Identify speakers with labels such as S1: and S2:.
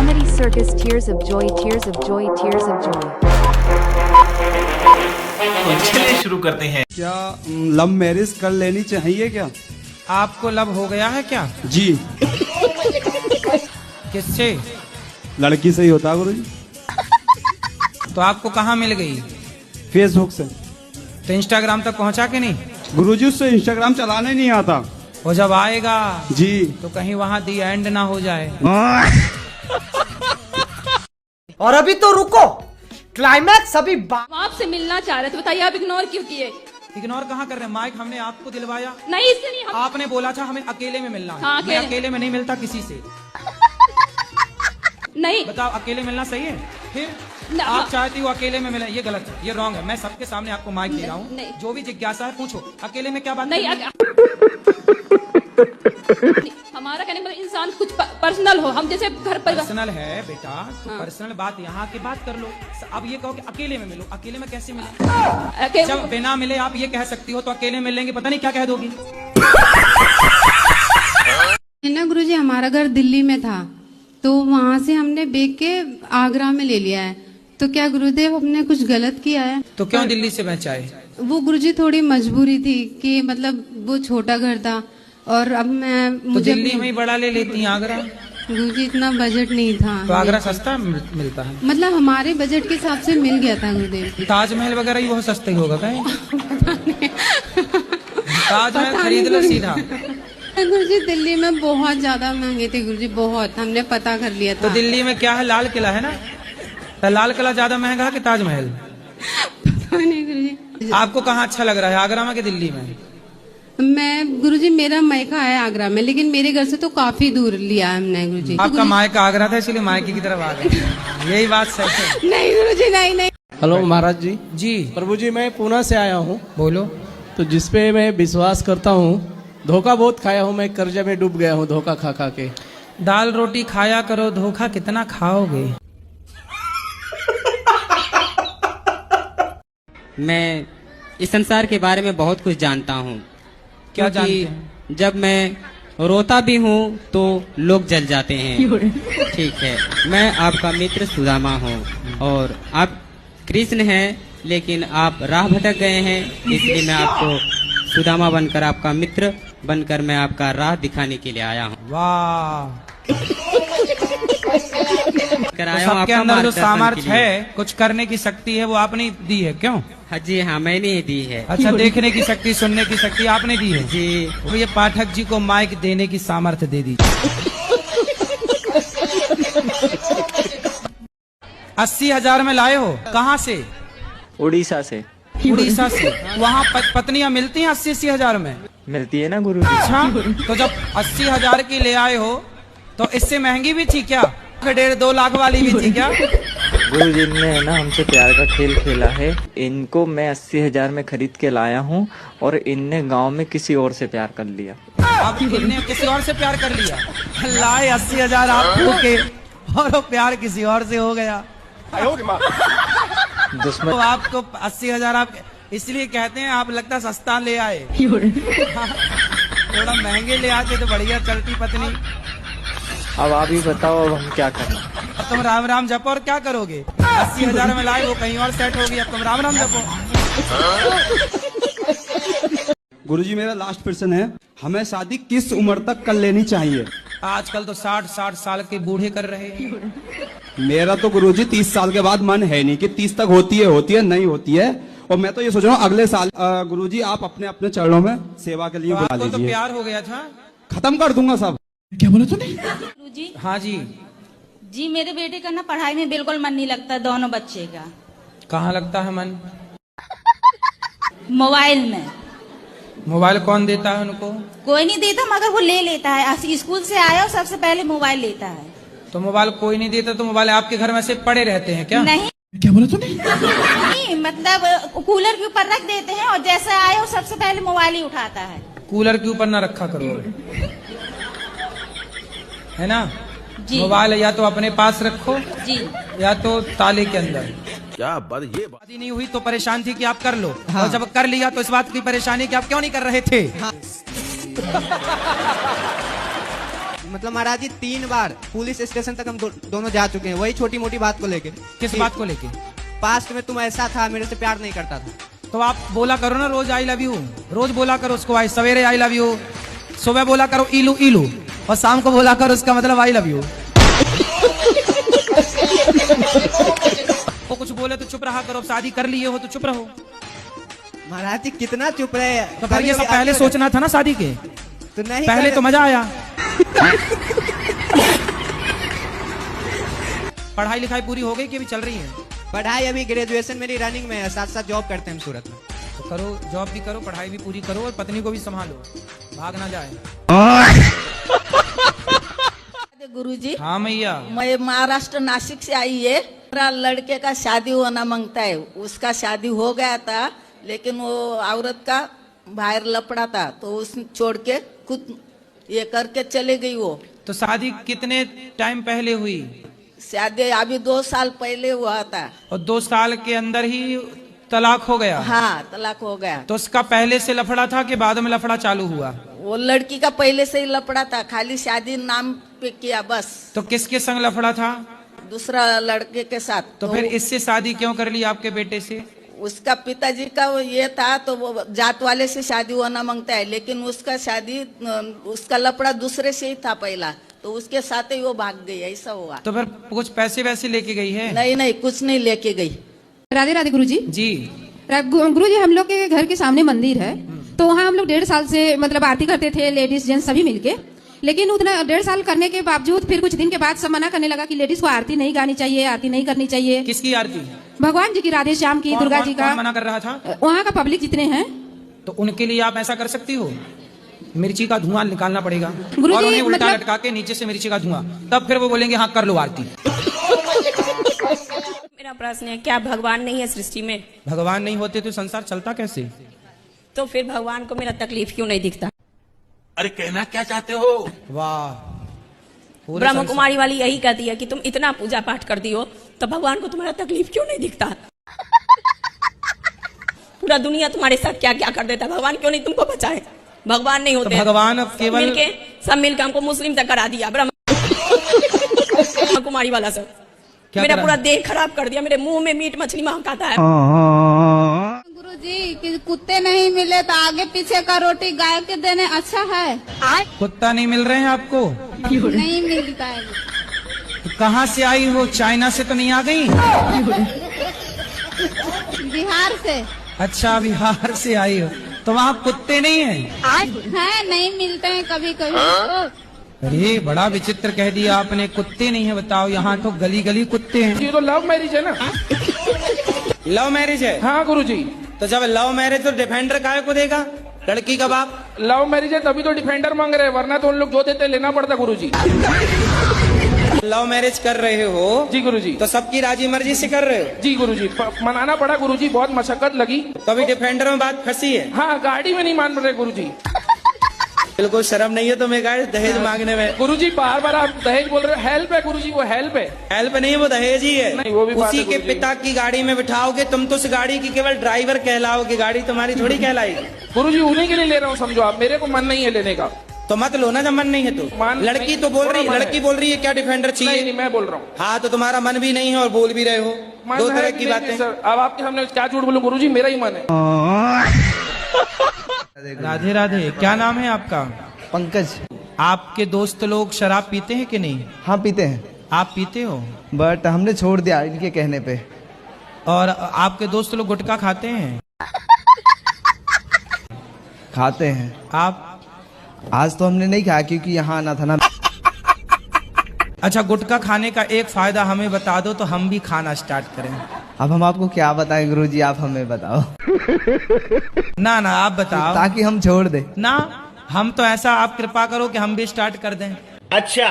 S1: Comedy Circus, tears of joy, tears of joy, tears of joy.
S2: तो चलिए शुरू करते हैं।
S3: क्या लव मैरिज कर लेनी चाहिए क्या?
S4: आपको लव हो गया है क्या?
S3: जी।
S4: किससे?
S3: लड़की से ही होता है गुरुजी।
S4: तो आपको कहाँ मिल गई?
S3: फेसबुक से।
S4: तो इंस्टाग्राम तक पहुँचा के नहीं?
S3: गुरुजी उससे इंस्टाग्राम चलाने नहीं आता।
S4: वो जब आएगा
S3: जी
S4: तो कहीं वहाँ दी एंड ना हो जाए।
S5: और अभी तो रुको, क्लाइमैक्स अभी
S6: आपसे मिलना चाह रहे थे, बताइए आप इग्नोर क्यों किए?
S4: इग्नोर कहाँ कर रहे हैं? माइक हमने आपको दिलवाया।
S6: नहीं, इससे नहीं हम...
S4: आपने बोला था हमें अकेले में मिलना है।
S6: हाँ,
S4: मैं अकेले में नहीं मिलता किसी से।
S6: नहीं,
S4: बताओ अकेले मिलना सही है? फिर आप चाहती हो अकेले में मिले, ये गलत है, ये रॉन्ग है। मैं सबके सामने आपको माइक दे रहा हूँ, जो भी जिज्ञासा है पूछो। अकेले में क्या बात
S6: नहीं, हमारा कहने मतलब इंसान कुछ पर्सनल हो, हम जैसे घर पर
S4: पर्सनल है बेटा, तो पर्सनल बात यहाँ की बात कर लो। अब ये कहो कि अकेले में मिलो, अकेले में कैसे मिले? जब बिना मिले आप ये कह सकती हो तो अकेले मिलेंगे पता नहीं क्या कह दोगी।
S7: ना गुरुजी, हमारा घर दिल्ली में था तो वहाँ से हमने बेच के आगरा में ले लिया है। तो क्या गुरुदेव हमने कुछ गलत किया है?
S4: तो क्यों दिल्ली से बेचाए?
S7: वो गुरुजी थोड़ी मजबूरी थी कि मतलब वो छोटा घर था और अब मैं
S4: तो
S7: मुझे
S4: दिल्ली में ही बड़ा ले लेती हैं आगरा।
S7: गुरुजी इतना बजट नहीं था।
S4: तो आगरा सस्ता मिलता है?
S7: मतलब हमारे बजट के हिसाब से मिल गया था गुरुदेव।
S4: ताजमहल वगैरह ही बहुत सस्ता ही होगा कहीं। ताजमहल खरीद लो सीधा।
S7: गुरुजी दिल्ली में बहुत ज्यादा महंगे थे गुरुजी, बहुत। हमने पता कर लिया था।
S4: तो दिल्ली में क्या है? लाल किला है ना? तो लाल किला ज्यादा महंगा है कि ताजमहल?
S7: नहीं गुरुजी।
S4: आपको कहाँ अच्छा लग रहा है, आगरा में कि दिल्ली में?
S7: मैं गुरुजी, मेरा मायका है आगरा में, लेकिन मेरे घर से तो काफी दूर लिया है हमने गुरुजी।
S4: आपका मायका आगरा था इसलिए मायके की तरफ आ गए। यही बात सही है।
S7: नहीं गुरुजी, नहीं नहीं।
S8: हेलो महाराज जी।
S4: जी
S8: प्रभु जी, मैं पुणे से आया हूँ।
S4: बोलो।
S8: तो जिसपे मैं विश्वास करता हूँ, धोखा बहुत खाया हूँ, मैं कर्जे में डूब गया हूँ धोखा खा खा के।
S4: दाल रोटी खाया करो, धोखा कितना खाओगे?
S9: मैं इस संसार के बारे में बहुत कुछ जानता हूँ।
S4: क्या
S9: क्योंकि
S4: जानते हैं?
S9: जब मैं रोता भी हूँ तो लोग जल जाते हैं। ठीक है, मैं आपका मित्र सुदामा हूँ और आप कृष्ण हैं, लेकिन आप राह भटक गए हैं, इसलिए मैं आपको सुदामा बनकर, आपका मित्र बनकर मैं आपका राह दिखाने के लिए आया हूँ।
S4: वाह। तो सबके अंदर जो सामर्थ्य है, कुछ करने की शक्ति है, वो आपने दी है क्यों?
S9: हाँ जी, हाँ मैंने ही दी है।
S4: अच्छा, देखने की शक्ति, सुनने की शक्ति आपने दी है
S9: जी।
S4: तो ये पाठक जी को माइक देने की सामर्थ्य दे दी। 80,000 में लाए हो? कहाँ से?
S10: उड़ीसा से।
S4: उड़ीसा से? वहाँ पत्नियां मिलती हैं 80,000 में?
S10: मिलती है ना गुरुजी।
S4: अच्छा, तो जब 80,000 की ले आए हो तो इससे महंगी भी थी क्या? 1.5-2 लाख वाली भी थी क्या?
S10: गुरुजी ने ना हमसे प्यार का खेल खेला है। इनको मैं 80,000 में खरीद के लाया हूँ और इनने गांव में किसी और से प्यार कर लिया।
S4: अब इनने किसी और से प्यार कर लिया? लाए 80,000 आपको के और वो प्यार किसी और से हो गया।
S10: दुश्मन
S4: तो आपको 80,000 आप इसलिए कहते हैं, आप लगता सस्ता ले आए। थोड़ा महंगे ले आते तो बढ़िया चलती पत्नी।
S10: अब आप ही बताओ, अब हम क्या करें?
S4: अब तुम राम राम जपो और क्या करोगे? 80,000 में लाए, वो कहीं और सेट होगी, अब तुम राम राम जपो।
S3: गुरुजी मेरा लास्ट प्रश्न है, हमें शादी किस उम्र तक कर लेनी चाहिए?
S4: आजकल तो 60 साल के बूढ़े कर रहे हैं।
S3: मेरा तो गुरुजी 30 साल के बाद मन है नहीं कि 30 तक होती है नहीं होती है। और मैं तो ये सोच रहा हूँ अगले साल गुरुजी आप अपने अपने चरणों में सेवा के लिए
S4: तो
S3: बुला
S4: आपको तो
S3: लीजिए।
S4: प्यार हो गया था?
S3: खत्म कर दूंगा सब। क्या बोला तूने?
S6: जी
S4: हाँ जी।
S6: जी, मेरे बेटे का ना पढ़ाई में बिल्कुल मन नहीं लगता, दोनों बच्चे का।
S4: कहाँ लगता है मन?
S6: मोबाइल में।
S4: मोबाइल कौन देता है उनको?
S6: कोई नहीं देता, मगर वो ले लेता है। स्कूल से आया और सबसे पहले मोबाइल लेता है।
S4: तो मोबाइल कोई नहीं देता तो मोबाइल आपके घर में से पड़े रहते हैं क्या?
S6: नहीं।
S3: क्या बोला तूने?
S6: नहीं, मतलब कूलर के ऊपर रख देते हैं और जैसे आए वो सबसे पहले मोबाइल ही उठाता है।
S4: कूलर के ऊपर ना रखा करो, है ना?
S6: जी।
S4: मोबाइल या तो अपने पास रखो
S6: जी,
S4: या तो ताले के अंदर।
S2: क्या बात, ये बात
S4: शादी नहीं हुई तो परेशान थी कि आप कर लो, और जब कर लिया तो इस बात की परेशानी कि आप क्यों नहीं कर रहे थे?
S5: मतलब महाराज जी 3 बार पुलिस स्टेशन तक हम दोनों जा चुके हैं, वही छोटी मोटी बात को लेके।
S4: किस बात को लेके?
S5: पास्ट में तुम ऐसा था, मेरे से प्यार नहीं करता था।
S4: तो आप बोला करो ना रोज आई लव यू, रोज बोला करो उसको, आई सवेरे आई लव यू, सुबह बोला करो इलू इलू, और शाम को बोला करो उसका मतलब आई लव यू। वो कुछ बोले तो चुप रहा करो, शादी कर लिए हो तो चुप रहो।
S5: महाराज जी कितना चुप रहे।
S4: तो फिर ये सब पहले सोचना था ना शादी के,
S5: तो नहीं
S4: पहले तो मजा आया। पढ़ाई लिखाई पूरी हो गई कि अभी चल रही है?
S5: पढ़ाई अभी ग्रेजुएशन मेरी रनिंग में है, साथ साथ जॉब करते हैं हम सूरत में।
S4: तो करो, जॉब भी करो, पढ़ाई भी पूरी करो, और पत्नी को भी संभालो, भाग ना जाए।
S6: गुरुजी,
S4: हाँ मैया।
S6: मैं महाराष्ट्र नासिक से आई है। मेरा लड़के का शादी होना मांगता है, उसका शादी हो गया था, लेकिन वो औरत का बाहर लपड़ा था, तो उसने छोड़ के खुद ये करके चले गई वो।
S4: तो शादी कितने टाइम पहले हुई?
S6: शादी अभी 2 साल पहले हुआ था।
S4: और 2 साल के अंदर ही तलाक हो गया?
S6: हाँ, तलाक हो गया।
S4: तो उसका पहले से लफड़ा था कि बाद में लफड़ा चालू हुआ?
S6: वो लड़की का पहले से ही लपड़ा था, खाली शादी नाम पे किया बस।
S4: तो किसके संग लफड़ा था?
S6: दूसरा लड़के के साथ।
S4: तो फिर इससे शादी क्यों कर ली आपके बेटे से?
S6: उसका पिताजी का वो ये था, तो वो जात वाले से शादी होना मांगता है, लेकिन उसका शादी, उसका लपड़ा दूसरे से ही था पहला, तो उसके साथ ही वो भाग गई, ऐसा हुआ।
S4: तो फिर कुछ पैसे वैसे लेके गई है?
S6: नहीं नहीं, कुछ नहीं लेके गई।
S7: राधे राधे गुरुजी।
S4: जी
S7: गुरुजी, हम लोग के घर के सामने मंदिर है, तो वहाँ हम लोग 1.5 साल से मतलब आरती करते थे, लेडीज जेंट्स सभी मिलके। लेकिन उतना 1.5 साल करने के बावजूद फिर कुछ दिन के बाद सब मना करने लगा कि लेडीज को आरती नहीं गानी चाहिए, आरती नहीं करनी चाहिए।
S4: किसकी आरती?
S7: भगवान जी की, राधे श्याम की, दुर्गा जी का।
S4: कौन मना कर रहा था?
S7: वहाँ का पब्लिक जितने हैं।
S4: तो उनके लिए आप ऐसा कर सकती हो, मिर्ची का धुआं निकालना पड़ेगा,
S7: गुरुजी,
S4: और उन्हें उल्टा
S7: मतलब...
S4: लटका के नीचे से मिर्ची का धुआं, तब फिर वो बोलेंगे हाँ कर लो आरती।
S11: मेरा प्रश्न है, क्या भगवान नहीं है सृष्टि में?
S4: भगवान नहीं होते तो संसार चलता कैसे?
S11: तो फिर भगवान को मेरा तकलीफ क्यों नहीं दिखता?
S2: अरे कहना क्या चाहते हो?
S4: वाह,
S11: ब्रह्म कुमारी वाली यही कहती है कि तुम इतना पूजा पाठ कर दियो, तो भगवान को तुम्हारा तकलीफ क्यों नहीं दिखता? पूरा दुनिया तुम्हारे साथ क्या क्या कर देता है, भगवान क्यों नहीं तुमको बचाए? भगवान नहीं होते
S4: तो भगवान अब केवल
S11: सब मिलकर हमको मुस्लिम तक करा दिया, ब्रह्म कुमारी वाला सब मेरा पूरा देह खराब कर दिया, मेरे मुंह में मीट मछली महकाता है।
S7: गुरुजी, कि कुत्ते नहीं मिले तो आगे पीछे का रोटी गाय के देने अच्छा है।
S4: कुत्ता नहीं मिल रहे हैं आपको?
S7: नहीं मिलता है।
S4: तो कहाँ से आई हो? चाइना से तो नहीं आ गई?
S7: बिहार से।
S4: अच्छा, बिहार से आई हो, तो वहाँ कुत्ते नहीं है?
S7: है, नहीं मिलते हैं कभी कभी।
S4: अरे बड़ा विचित्र कह दिया आपने, कुत्ते नहीं है। बताओ, यहाँ तो गली गली कुत्ते हैं।
S8: ये तो लव मैरिज है ना?
S4: लव मैरिज है?
S8: हाँ गुरुजी।
S4: तो जब लव मैरिज तो डिफेंडर काहे को देगा लड़की का बाप?
S8: लव मैरिज है तभी तो डिफेंडर मांग रहे हैं, वरना तो उन लोग जो देते लेना पड़ता गुरुजी।
S4: लव मैरिज कर रहे हो?
S8: जी गुरुजी।
S4: तो सबकी राजी मर्जी से कर रहे हो?
S8: जी गुरुजी, मनाना पड़ा गुरुजी, बहुत मशक्कत लगी।
S4: तो अभी डिफेंडर में बात फंसी है?
S8: हाँ, गाड़ी में नहीं मान रहे गुरुजी।
S4: बिल्कुल शर्म नहीं है तुम्हें गाइस दहेज मांगने में?
S8: गुरुजी बार बार आप दहेज बोल रहे हो, हेल्प है गुरुजी, वो हेल्प है।
S4: हेल्प नहीं, वो दहेज ही है।
S8: नहीं, वो भी
S4: उसी के पिता की गाड़ी में बिठाओगे तुम, तो उस गाड़ी की केवल ड्राइवर कहलाओगे, गाड़ी तुम्हारी थोड़ी कहलाएगी।
S8: गुरुजी उन्हीं के लिए ले रहा हूँ, समझो आप, मेरे को मन नहीं है लेने का।
S4: तो मत लो ना जब मन नहीं है तो। लड़की तो बोल रही है, लड़की बोल रही है क्या डिफेंडर चाहिए?
S8: नहीं, मैं बोल रहा हूँ।
S4: हाँ, तो तुम्हारा मन भी नहीं है और बोल भी रहे हो, दो तरह की बातें।
S8: अब आपके सामने क्या झूठ बोलूं गुरुजी, मेरा ही मन है।
S4: राधे राधे, क्या नाम है आपका?
S5: पंकज।
S4: आपके दोस्त लोग शराब पीते हैं कि नहीं?
S5: हाँ पीते हैं।
S4: आप पीते हो?
S5: बट हमने छोड़ दिया इनके कहने पे।
S4: और आपके दोस्त लोग गुटखा खाते हैं?
S5: खाते हैं।
S4: आप?
S5: आज तो हमने नहीं खाया क्योंकि यहाँ आना था ना।
S4: अच्छा, गुटखा खाने का एक फायदा हमें बता दो तो हम भी खाना स्टार्ट करें।
S5: अब हम आपको क्या बताएं गुरुजी, आप हमें बताओ।
S4: ना ना, आप बताओ,
S5: ताकि हम छोड़ दे
S4: ना। हम तो ऐसा आप कृपा करो कि हम भी स्टार्ट कर दें।
S2: अच्छा